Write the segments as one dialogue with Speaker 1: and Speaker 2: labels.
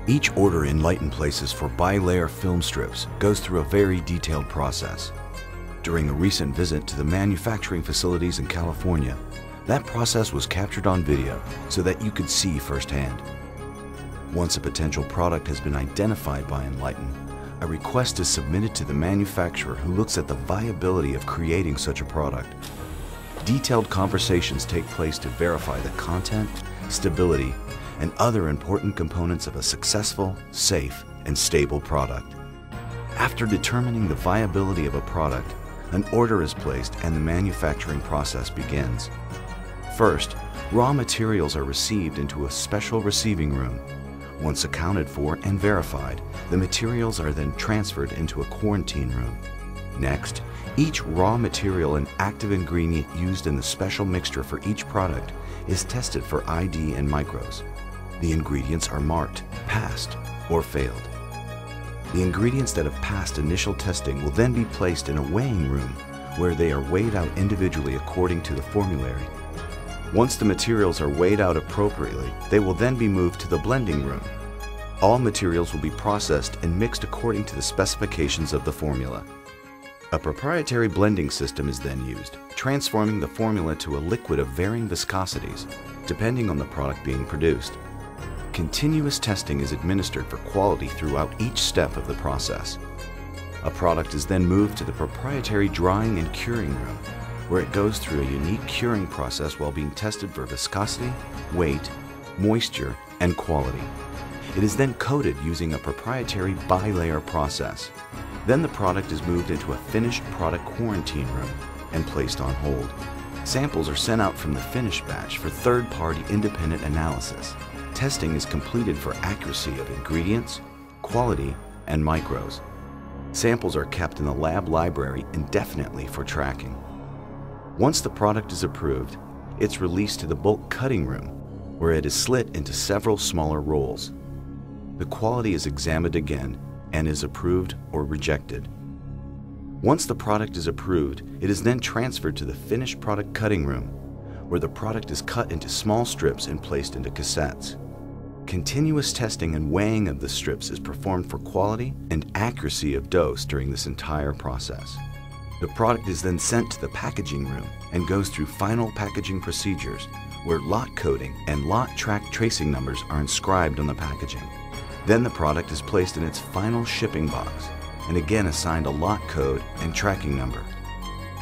Speaker 1: Each order Enlyten places for bi-layer film strips goes through a very detailed process. During a recent visit to the manufacturing facilities in California, that process was captured on video so that you could see firsthand. Once a potential product has been identified by Enlyten, a request is submitted to the manufacturer who looks at the viability of creating such a product. Detailed conversations take place to verify the content, stability, and other important components of a successful, safe, and stable product. After determining the viability of a product, an order is placed and the manufacturing process begins. First, raw materials are received into a special receiving room. Once accounted for and verified, the materials are then transferred into a quarantine room. Next, each raw material and active ingredient used in the special mixture for each product is tested for ID and micros. The ingredients are marked, passed, or failed. The ingredients that have passed initial testing will then be placed in a weighing room where they are weighed out individually according to the formulary. Once the materials are weighed out appropriately, they will then be moved to the blending room. All materials will be processed and mixed according to the specifications of the formula. A proprietary blending system is then used, transforming the formula to a liquid of varying viscosities, depending on the product being produced. Continuous testing is administered for quality throughout each step of the process. A product is then moved to the proprietary drying and curing room, where it goes through a unique curing process while being tested for viscosity, weight, moisture, and quality. It is then coated using a proprietary bi-layer process. Then the product is moved into a finished product quarantine room and placed on hold. Samples are sent out from the finished batch for third-party independent analysis. Testing is completed for accuracy of ingredients, quality, and micros. Samples are kept in the lab library indefinitely for tracking. Once the product is approved, it's released to the bulk cutting room, where it is slit into several smaller rolls. The quality is examined again and is approved or rejected. Once the product is approved, it is then transferred to the finished product cutting room, where the product is cut into small strips and placed into cassettes. Continuous testing and weighing of the strips is performed for quality and accuracy of dose during this entire process. The product is then sent to the packaging room and goes through final packaging procedures, where lot coding and lot track tracing numbers are inscribed on the packaging. Then the product is placed in its final shipping box and again assigned a lot code and tracking number.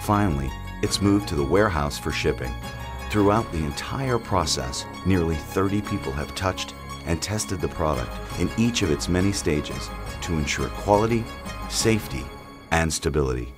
Speaker 1: Finally, it's moved to the warehouse for shipping. Throughout the entire process, nearly 30 people have touched and tested the product in each of its many stages to ensure quality, safety, and stability.